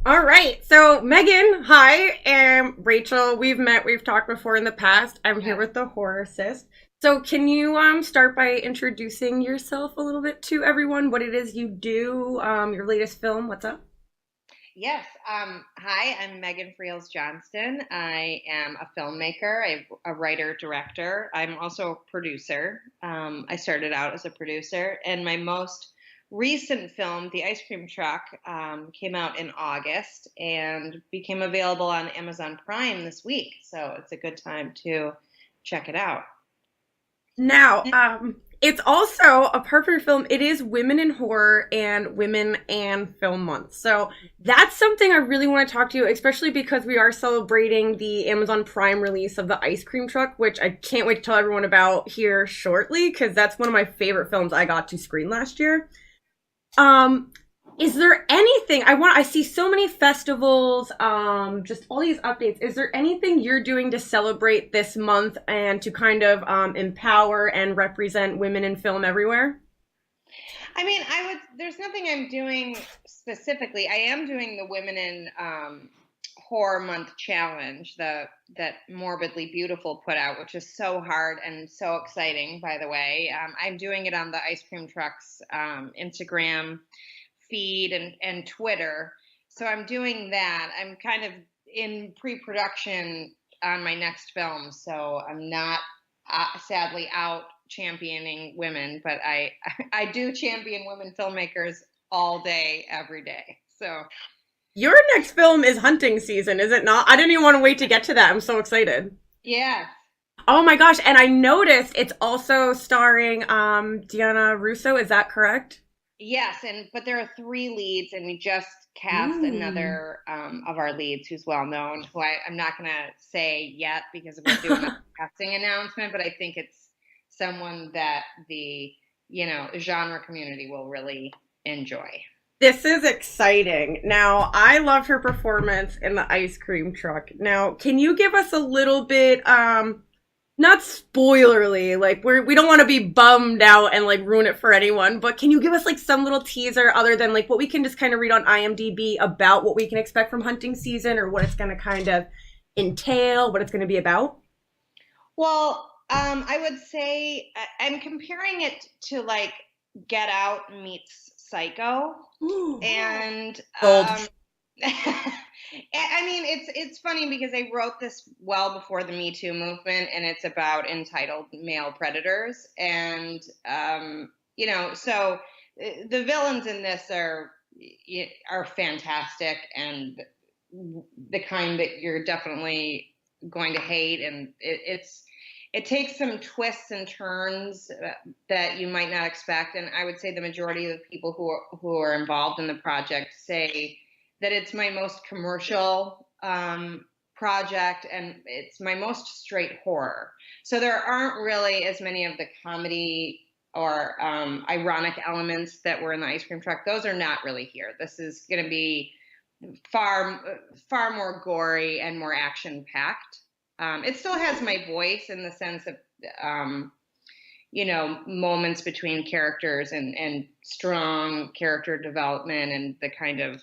All right. So, Megan, hi, and Rachel, we've talked before in the past. I'm here Yeah. with the Horrorcist. So, can you start by introducing yourself a little bit to everyone, what it is you do, your latest film, what's up? Yes. Hi, I'm Megan Freels Johnston. I am a filmmaker, a writer, director. I'm also a producer. I started out as a producer, and my most recent film, The Ice Cream Truck, came out in August and became available on Amazon Prime this week. So it's a good time to check it out. Now, it's also a perfect film. It is Women in Horror and Women and Film Month. So that's something I really want to talk to you, especially because we are celebrating the Amazon Prime release of the Ice Cream Truck, which I can't wait to tell everyone about here shortly, because that's one of my favorite films I got to screen last year. Um, is there anything I see so many festivals, just all these updates. Is there anything you're doing to celebrate this month and to kind of empower and represent women in film everywhere? I mean, there's nothing I'm doing specifically. I am doing the Women in Horror Month challenge, that Morbidly Beautiful put out, which is so hard and so exciting, by the way. I'm doing it on the Ice Cream Trucks Instagram feed and Twitter. So I'm doing that. I'm kind of in pre-production on my next film, so I'm not sadly out championing women, but I do champion women filmmakers all day, every day. So Your next film is hunting season, is it not? I didn't even want to wait to get to that. I'm so excited. yeah. Oh my gosh, and I noticed it's also starring Diana Russo, is that correct? Yes, and but there are three leads, and we just cast Mm. another of our leads who's well known, who I'm not going to say yet because we're doing a casting announcement, but I think it's someone that the genre community will really enjoy. This is exciting. Now, I loved her performance in the ice cream truck. Now, can you give us a little bit, not spoilerly, like we don't want to be bummed out and like ruin it for anyone, but can you give us like some little teaser other than like what we can just kind of read on IMDb about what we can expect from hunting season or what it's going to kind of entail, what it's going to be about? Well, I would say I'm comparing it to like Get Out meets Psycho, Ooh. and Gold. I mean, it's funny because I wrote this well before the Me Too movement, and it's about entitled male predators, and so the villains in this are fantastic, and the kind that you're definitely going to hate, and it takes some twists and turns that you might not expect. And I would say the majority of the people who are involved in the project say that it's my most commercial project, and it's my most straight horror. So there aren't really as many of the comedy or ironic elements that were in the ice cream truck. Those are not really here. This is going to be far more gory and more action packed. It still has my voice in the sense of moments between characters and strong character development, and the kind of,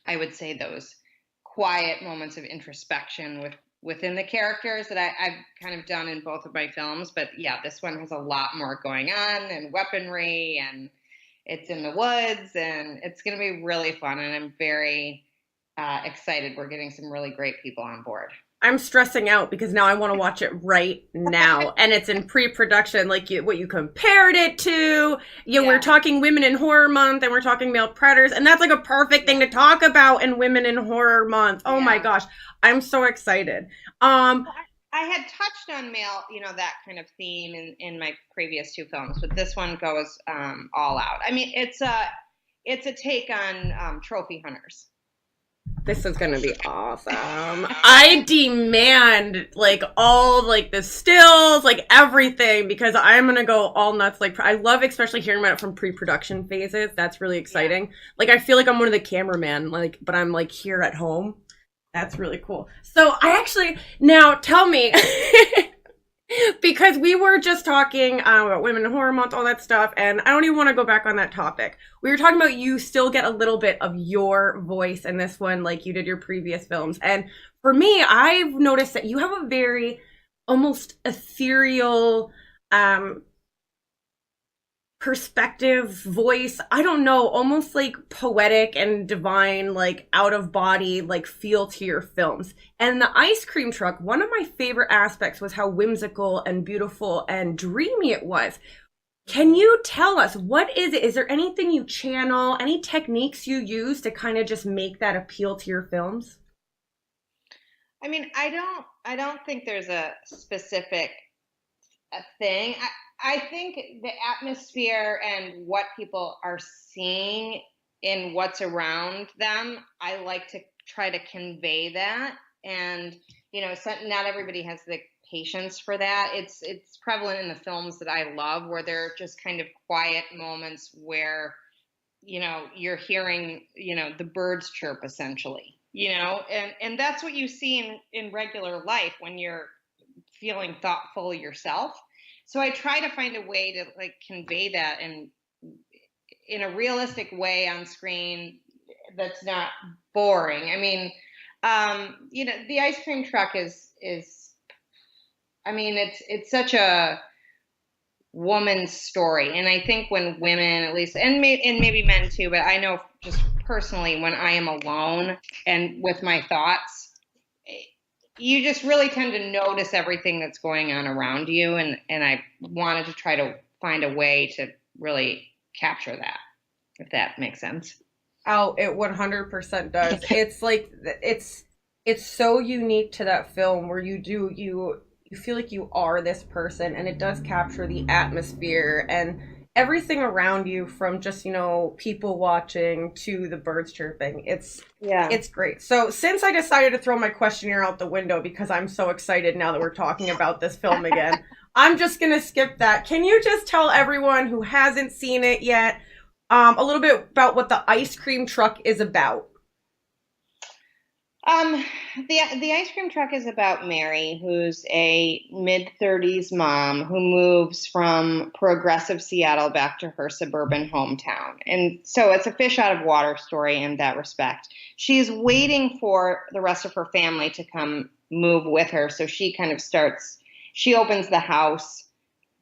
I would say, those quiet moments of introspection within the characters that I've kind of done in both of my films. But yeah, this one has a lot more going on, and weaponry, and it's in the woods, and it's going to be really fun. And I'm very excited. We're getting some really great people on board. I'm stressing out because now I want to watch it right now, and it's in pre-production. Like what you compared it to, we're Yeah, talking Women in Horror Month, and we're talking male predators, and that's like a perfect thing yeah, to talk about in Women in Horror Month. Oh my yeah. gosh, I'm so excited. Um, Well, I had touched on male, that kind of theme in my previous two films, but this one goes all out. I mean, it's a take on trophy hunters. this is gonna be awesome. I demand like all like the stills, like everything, because I'm gonna go all nuts. Like I love especially hearing about it from pre-production phases. That's really Yeah. exciting. Like I feel like I'm one of the cameramen, like, but I'm like here at home. That's really cool. So I actually now tell me Because we were just talking about Women in Horror Month, all that stuff, and I don't even want to go back on that topic. We were talking about you still get a little bit of your voice in this one, like you did your previous films. And for me, I've noticed that you have a very almost ethereal, perspective, voice, I don't know, almost like poetic and divine, like out of body, like feel to your films. And the ice cream truck, one of my favorite aspects was how whimsical and beautiful and dreamy it was. Can you tell us, what is it? Is there anything you channel, any techniques you use to kind of just make that appeal to your films? I mean, I don't think there's a specific thing. I think the atmosphere and what people are seeing in what's around them, I like to try to convey that. And, so not everybody has the patience for that. It's prevalent in the films that I love, where they're just kind of quiet moments where, you're hearing, the birds chirp essentially, and that's what you see in regular life when you're feeling thoughtful yourself. So I try to find a way to like convey that in a realistic way on screen that's not boring. I mean, the ice cream truck is I mean, it's such a woman's story, and I think when women, at least, and maybe men too, but I know just personally, when I am alone and with my thoughts, you just really tend to notice everything that's going on around you, and I wanted to try to find a way to really capture that, if that makes sense. Oh, it 100% does. It's like it's so unique to that film where you feel like you are this person, and it does capture the atmosphere and everything around you, from just, people watching to the birds chirping. It's great. So since I decided to throw my questionnaire out the window because I'm so excited now that we're talking about this film again, I'm just gonna skip that. Can you just tell everyone who hasn't seen it yet, a little bit about what the ice cream truck is about? Um, the ice cream truck is about Mary, who's a mid-30s mom who moves from progressive Seattle back to her suburban hometown. And so it's a fish out of water story in that respect. She's waiting for the rest of her family to come move with her. So she opens the house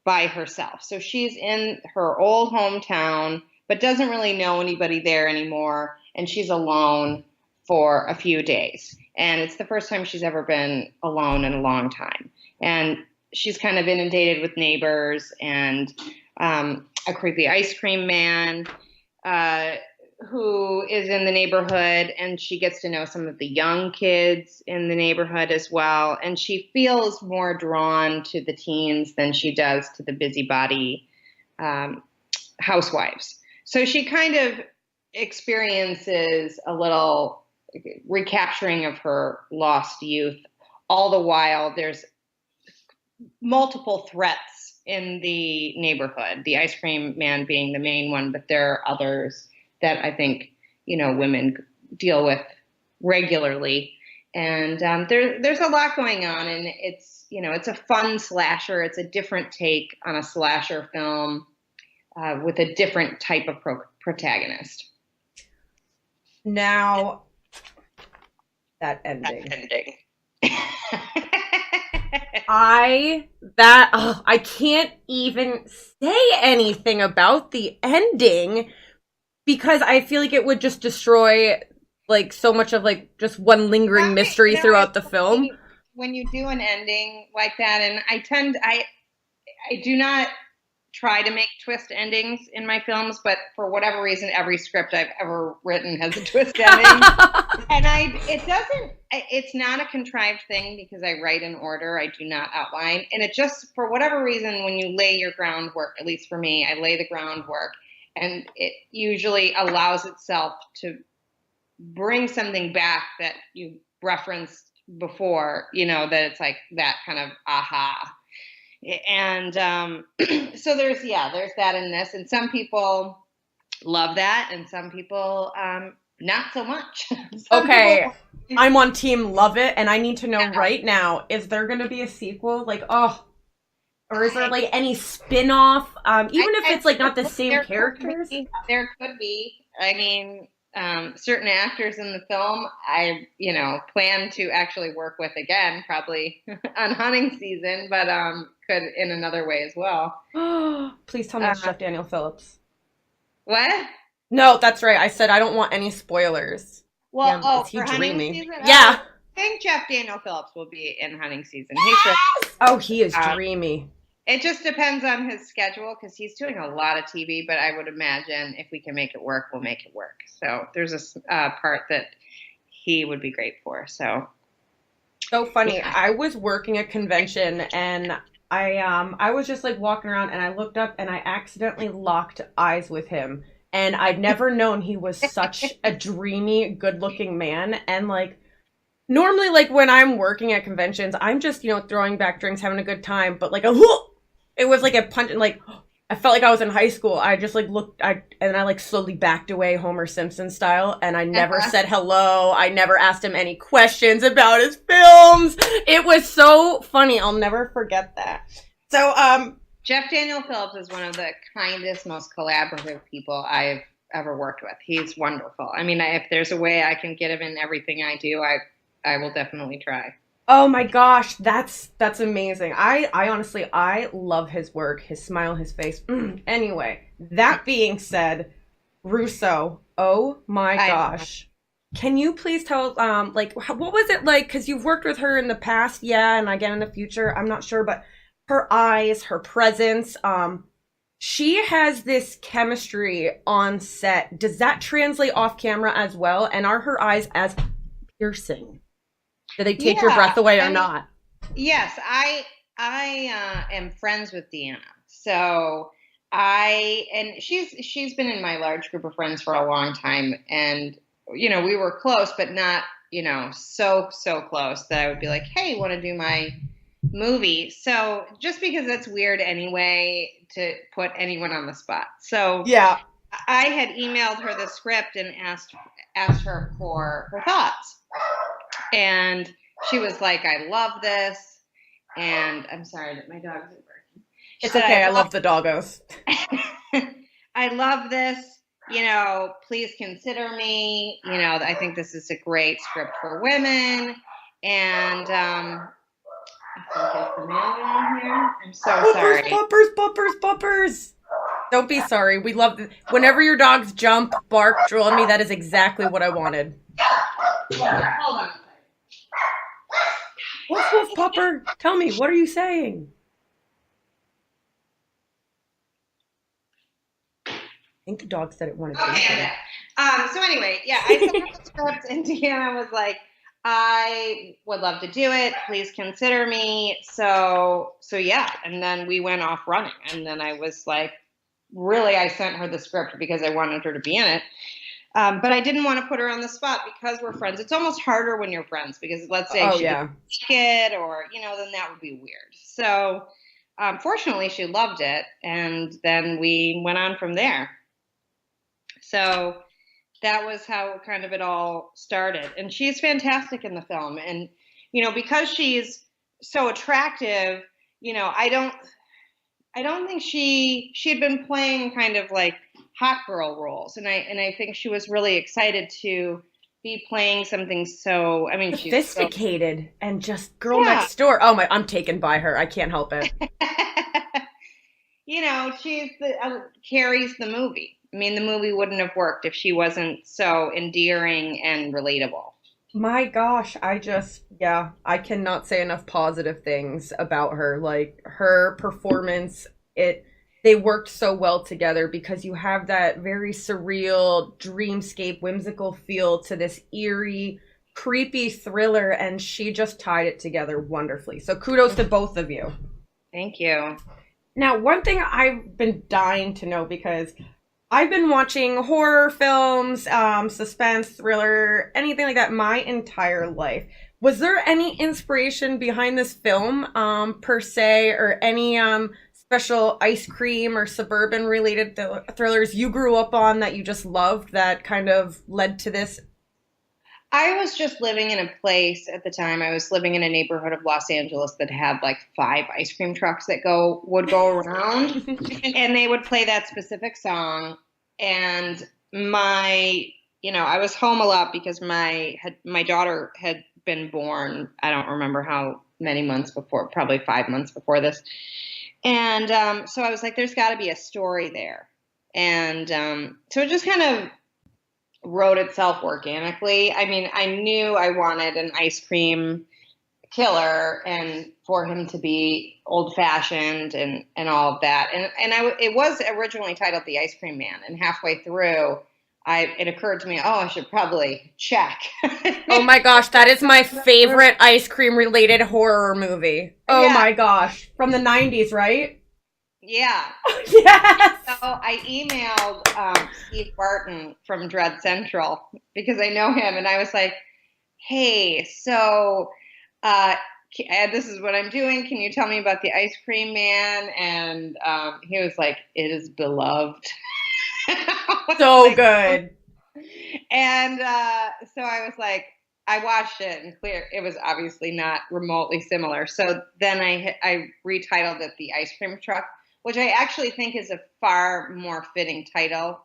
by herself. So she's in her old hometown, but doesn't really know anybody there anymore. And she's alone for a few days. And it's the first time she's ever been alone in a long time. And she's kind of inundated with neighbors and a creepy ice cream man who is in the neighborhood. And she gets to know some of the young kids in the neighborhood as well. And she feels more drawn to the teens than she does to the busybody housewives. So she kind of experiences a little recapturing of her lost youth. All the while, there's multiple threats in the neighborhood, the ice cream man being the main one, but there are others that I think, women deal with regularly. And there's a lot going on, and it's a fun slasher. It's a different take on a slasher film with a different type of protagonist. Now, that ending. I can't even say anything about the ending because I feel like it would just destroy like so much of like just one lingering mystery throughout the film. When you do an ending like that, and I do not try to make twist endings in my films, but for whatever reason, every script I've ever written has a twist ending. And it's not a contrived thing because I write in order. I do not outline. And it just, for whatever reason, when you lay your groundwork, at least for me, I lay the groundwork, and it usually allows itself to bring something back that you referenced before, that it's like that kind of aha. And so there's that in this, and some people love that, and some people not so much. Okay, I'm on team love it, and I need to know right now, is there going to be a sequel? Like, oh, Or is there like any spin-off? Even if it's like not the same there characters? there could be. I mean, certain actors in the film, plan to actually work with again, probably on hunting season, but could in another way as well. Please tell me it's Uh, Jeff Daniel Phillips. what? No, that's right. I said I don't want any spoilers. Well, Yeah, oh, is he for hunting dreamy? season? Yeah. I think Jeff Daniel Phillips will be in hunting season. He's really, Oh, he is uh, dreamy. it just depends on his schedule because he's doing a lot of TV, but I would imagine if we can make it work, we'll make it work. So there's a part that he would be great for. So So funny. yeah. I was working a convention and I was just like walking around and I looked up and I accidentally locked eyes with him. And I'd never known he was such a dreamy, good-looking man. And like normally like when I'm working at conventions, I'm just, throwing back drinks, having a good time, but like it was like a punch and like I felt like I was in high school. I just like looked and I like slowly backed away Homer Simpson style and I never said hello. I never asked him any questions about his films. It was so funny. I'll never forget that. So Jeff Daniel Phillips is one of the kindest, most collaborative people I've ever worked with. He's wonderful. I mean, if there's a way I can get him in everything I do, I will definitely try. oh my gosh, that's amazing. I honestly I love his work, his smile, his face. Anyway, that being said, Russo, oh my gosh. Can you please tell what was it like, cuz you've worked with her in the past, yeah, and again in the future, I'm not sure, but her eyes, her presence, she has this chemistry on set. Does that translate off camera as well? And are her eyes as piercing? Do they take your breath away or not? Yes, I am friends with Deanna. So and she's been in my large group of friends for a long time, and we were close, but not so close that I would be like, hey, want to do my movie? So just because that's weird anyway to put anyone on the spot. So Yeah. I had emailed her the script and asked her for her thoughts. And she was like, I love this. And I'm sorry that my dogs are barking. It's okay. I love the doggos. I love this. Please consider me. I think this is a great script for women. And I think there's the mailman on here. I'm so sorry. Bumpers. Don't be sorry. We love it. Whenever your dogs jump, bark, drool on me, that is exactly what I wanted. Yeah, hold on. Woof, woof, Pupper. Tell me, what are you saying? I think the dog said it wanted to. Okay. So anyway, yeah, I sent her the script and Deanna was like, I would love to do it. Please consider me. So yeah. And then we went off running. And then I was like, really, I sent her the script because I wanted her to be in it. But I didn't want to put her on the spot because we're friends. It's almost harder when you're friends because let's say she didn't like it or, then that would be weird. So fortunately, she loved it. And then we went on from there. So that was how kind of it all started. And she's fantastic in the film. And, because she's so attractive, I don't think she had been playing kind of like hot girl roles. And I think she was really excited to be playing something so, she's sophisticated and just girl next door. Oh my, I'm taken by her. I can't help it. She's carries the movie. The movie wouldn't have worked if she wasn't so endearing and relatable. My gosh, I cannot say enough positive things about her. Like her performance, they worked so well together because you have that very surreal, dreamscape, whimsical feel to this eerie, creepy thriller, and she just tied it together wonderfully. So kudos to both of you. Thank you. Now, one thing I've been dying to know because I've been watching horror films, suspense, thriller, anything like that my entire life. Was there any inspiration behind this film, per se, or any special ice cream or suburban related thrillers you grew up on that you just loved that kind of led to this? I was just living in a place at the time. I was living in a neighborhood of Los Angeles that had like 5 ice cream trucks that would go around, and they would play that specific song. And I was home a lot because my daughter had been born. I don't remember how many months before, probably 5 months before this. And so I was like, there's got to be a story there. And so it just kind of wrote itself organically. I mean, I knew I wanted an ice cream killer and for him to be old fashioned and all of that. And it was originally titled The Ice Cream Man. And halfway through, it occurred to me, I should probably check. Oh my gosh, that is my favorite ice cream related horror movie. Oh my gosh. From the 90s, right? Yeah. Yes. So I emailed Steve Barton from Dread Central because I know him, and I was like, "Hey, so this is what I'm doing. Can you tell me about the Ice Cream Man?" And he was like, "It is beloved." So good. And so I was like, I watched it, and it was obviously not remotely similar. So then I retitled it The Ice Cream Truck, which I actually think is a far more fitting title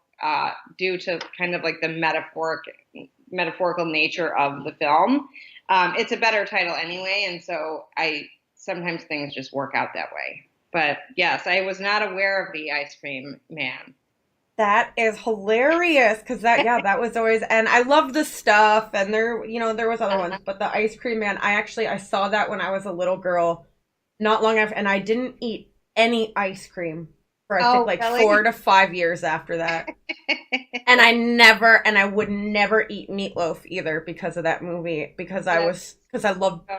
due to kind of like the metaphorical nature of the film. It's a better title anyway, and so sometimes things just work out that way. But yes, I was not aware of The Ice Cream Man. That is hilarious because that was always, and I love the stuff, and there was other ones, but the Ice Cream Man, I saw that when I was a little girl, not long after, and I didn't eat any ice cream for I think like really? 4 to 5 years after that. And I would never eat meatloaf either because of that movie, because I loved,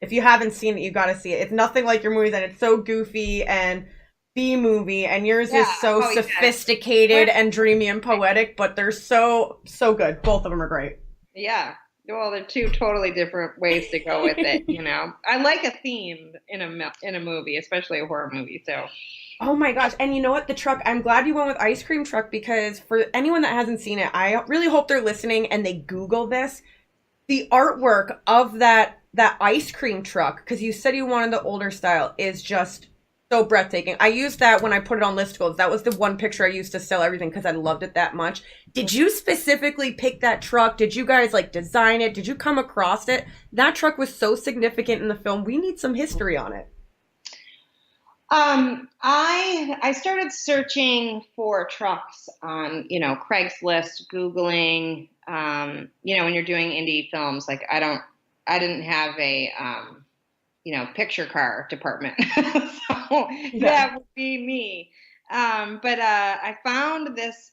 if you haven't seen it, you got to see it. It's nothing like your movies, and it's so goofy and B-movie, and yours is so sophisticated and dreamy and poetic, but they're so good. Both of them are great. Yeah. Well, they're two totally different ways to go with it, I like a theme in a movie, especially a horror movie, so. Oh my gosh. And you know what? The truck, I'm glad you went with Ice Cream Truck, because for anyone that hasn't seen it, I really hope they're listening and they Google this. The artwork of that ice cream truck, because you said you wanted the older style, is just so breathtaking. I used that when I put it on listicles. That was the one picture I used to sell everything because I loved it that much. Did you specifically pick that truck? Did you guys design it? Did you come across it? That truck was so significant in the film. We need some history on it. I started searching for trucks on, Craigslist, Googling, when you're doing indie films, I didn't have a, picture car department. So that would be me. But I found this,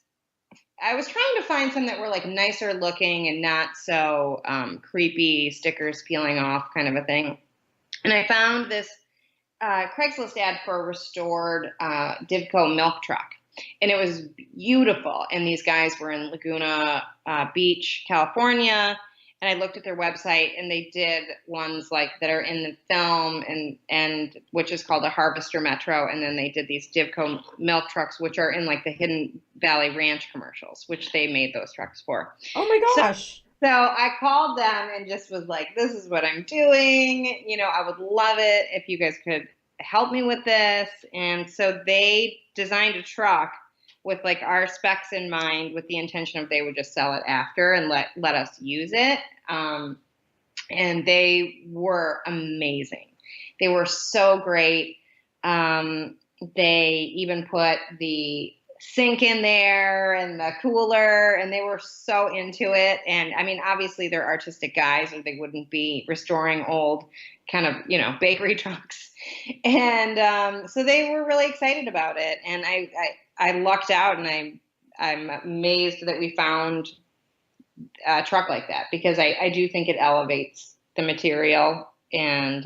I was trying to find some that were nicer looking and not so creepy, stickers peeling off kind of a thing. And I found this Craigslist ad for a restored Divco milk truck. And it was beautiful. And these guys were in Laguna Beach, California. And I looked at their website, and they did ones that are in the film, and which is called a Harvester Metro. And then they did these Divco milk trucks, which are in the Hidden Valley Ranch commercials, which they made those trucks for. Oh my gosh. So I called them and just was like, this is what I'm doing. I would love it if you guys could help me with this. And so they designed a truck with our specs in mind, with the intention of they would just sell it after and let us use it. And they were amazing. They were so great. They even put the sink in there and the cooler, and they were so into it. And I mean, obviously they're artistic guys, or they wouldn't be restoring old kind of, bakery trucks. And so they were really excited about it. And I lucked out, and I'm amazed that we found a truck like that, because I do think it elevates the material, and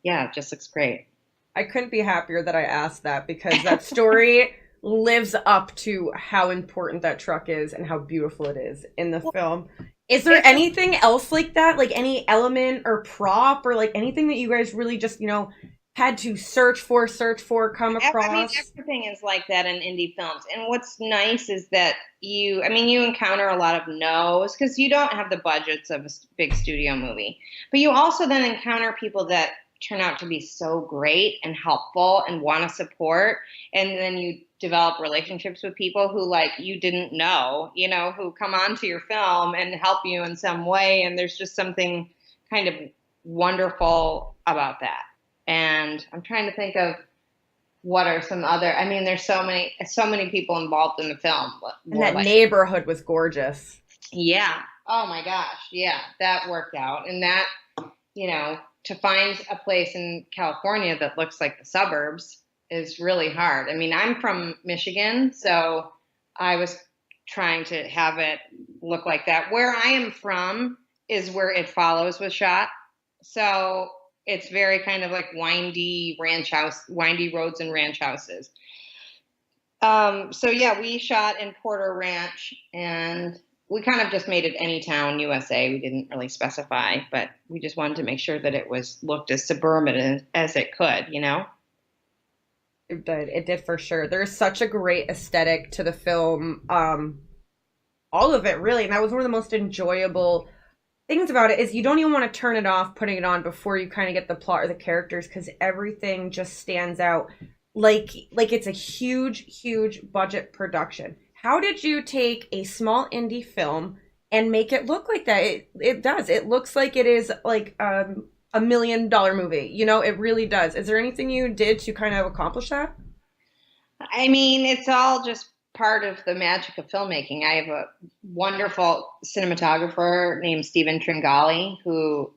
it just looks great. I couldn't be happier that I asked that, because that story lives up to how important that truck is and how beautiful it is in the film. Is there anything else like that? Any element or prop or anything that you guys really just, had to search for, come I mean, across. everything is like that in indie films. And what's nice is that I mean, you encounter a lot of no's because you don't have the budgets of a big studio movie. But you also then encounter people that turn out to be so great and helpful and want to support. And then you develop relationships with people who, like, you didn't know, who come onto your film and help you in some way. And there's just something kind of wonderful about that. And I'm trying to think of what are some other. I mean, there's so many people involved in the film. And that Like, neighborhood was gorgeous. yeah. Oh my gosh. Yeah, that worked out. And that, to find a place in California that looks like the suburbs is really hard. I mean, I'm from Michigan, so I was trying to have it look like that. Where I am from is where It Follows was shot. So it's very kind of like windy roads and ranch houses. So yeah, we shot in Porter Ranch, and we kind of just made it any town, USA. We didn't really specify, but we just wanted to make sure that it looked as suburban as it could, It did. It did for sure. There's such a great aesthetic to the film. All of it really. And that was one of the most enjoyable things about it is you don't even want to turn it off, putting it on before you kind of get the plot or the characters because everything just stands out like it's a huge budget production. How did you take a small indie film and make it look like that? It does. It looks like it is like $1 million movie. It really does. Is there anything you did to kind of accomplish that? I mean, it's all just part of the magic of filmmaking. I have a wonderful cinematographer named Stephen Tringali who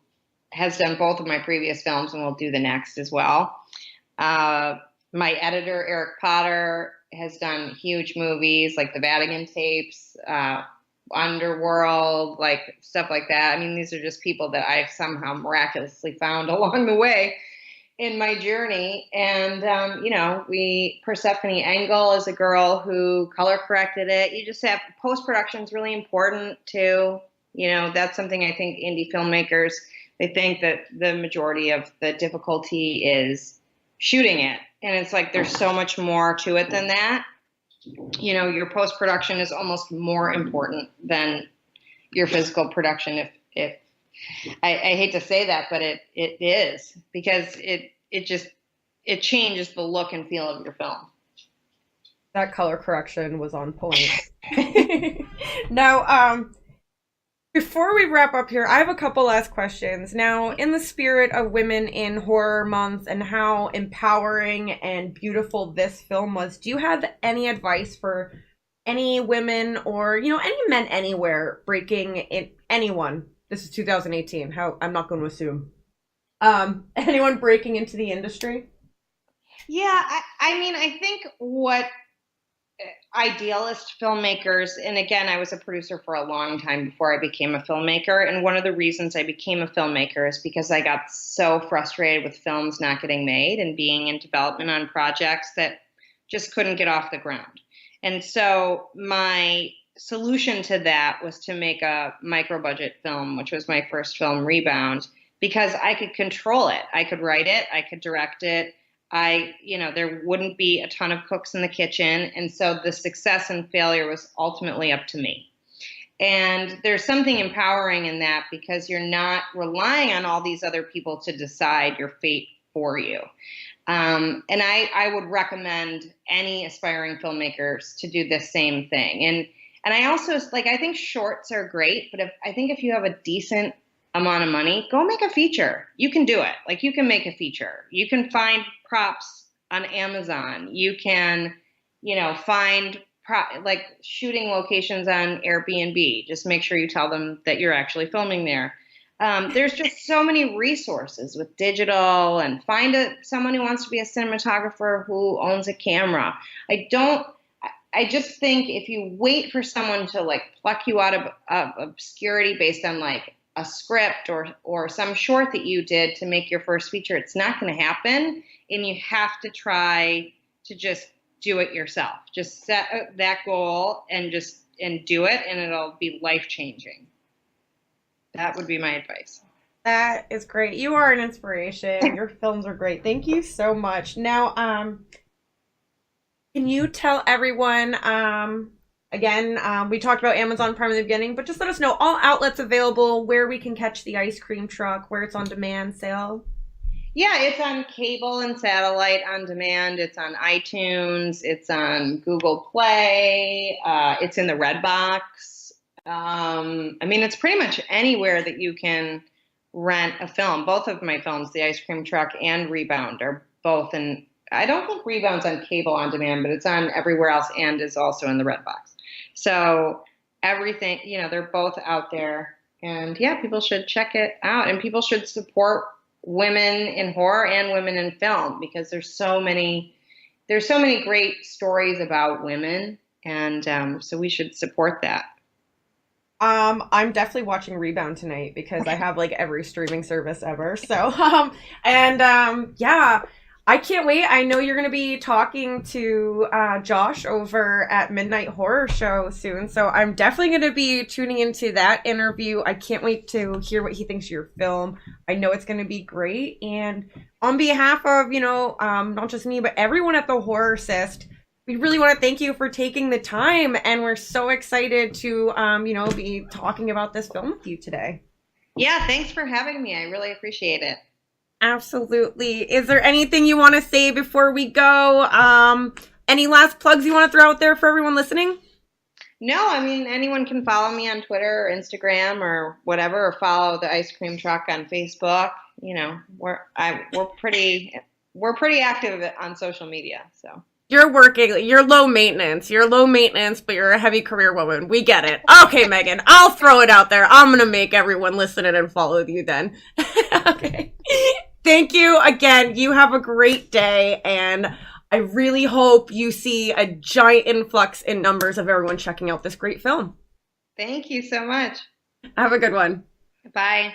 has done both of my previous films and will do the next as well. My editor, Eric Potter, has done huge movies like The Vatican Tapes, Underworld, like stuff like that. I mean, these are just people that I've somehow miraculously found along the way in my journey. And, Persephone Engel is a girl who color corrected it. You just have post-production is really important too. That's something I think indie filmmakers, they think that the majority of the difficulty is shooting it. And it's like, there's so much more to it than that. Your post-production is almost more important than your physical production. If I hate to say that, but it is because it changes the look and feel of your film. That color correction was on point. Now, before we wrap up here, I have a couple last questions. Now, in the spirit of Women in Horror Month and how empowering and beautiful this film was, do you have any advice for any women or, any men anywhere breaking in anyone? This is 2018. I'm not going to assume. Anyone breaking into the industry? Yeah, I mean, I think what idealist filmmakers, and again, I was a producer for a long time before I became a filmmaker, and one of the reasons I became a filmmaker is because I got so frustrated with films not getting made and being in development on projects that just couldn't get off the ground. And so my solution to that was to make a micro-budget film, which was my first film, Rebound, because I could control it. I could write it, I could direct it. There wouldn't be a ton of cooks in the kitchen. And so the success and failure was ultimately up to me. And there's something empowering in that because you're not relying on all these other people to decide your fate for you. And I would recommend any aspiring filmmakers to do the same thing. And I also, I think shorts are great, but I think if you have a decent amount of money, go make a feature. You can do it. You can make a feature. You can find props on Amazon. You can, find shooting locations on Airbnb. Just make sure you tell them that you're actually filming there. There's just so many resources with digital, and find someone who wants to be a cinematographer who owns a camera. I just think if you wait for someone to pluck you out of obscurity based on a script or some short that you did to make your first feature, it's not going to happen. And you have to try to just do it yourself. Just set that goal and do it, and it'll be life changing. That would be my advice. That is great. You are an inspiration. Your films are great. Thank you so much. Now, can you tell everyone, again, we talked about Amazon Prime in the beginning, but just let us know all outlets available, where we can catch the ice cream truck, where it's on demand sale. Yeah, it's on cable and satellite on demand. It's on iTunes. It's on Google Play. It's in the Redbox. I mean, it's pretty much anywhere that you can rent a film. Both of my films, The Ice Cream Truck and Rebound, are both in. I don't think Rebound's on cable on demand, but it's on everywhere else and is also in the Redbox. So everything, they're both out there. And yeah, people should check it out, and people should support women in horror and women in film, because there's so many great stories about women, and so we should support that. I'm definitely watching Rebound tonight because I have like every streaming service ever. So, yeah, I can't wait. I know you're going to be talking to Josh over at Midnight Horror Show soon. So I'm definitely going to be tuning into that interview. I can't wait to hear what he thinks of your film. I know it's going to be great. And on behalf of, not just me, but everyone at the Horrorcist, we really want to thank you for taking the time, and we're so excited to, be talking about this film with you today. Yeah, thanks for having me. I really appreciate it. Absolutely. Is there anything you want to say before we go? Any last plugs you want to throw out there for everyone listening? No, I mean, anyone can follow me on Twitter or Instagram or whatever, or follow the Ice Cream Truck on Facebook. We're pretty active on social media, so. You're low maintenance, but you're a heavy career woman. We get it. Okay, Megan, I'll throw it out there. I'm going to make everyone listen in and follow you then. Okay. Thank you again. You have a great day, and I really hope you see a giant influx in numbers of everyone checking out this great film. Thank you so much. Have a good one. Bye.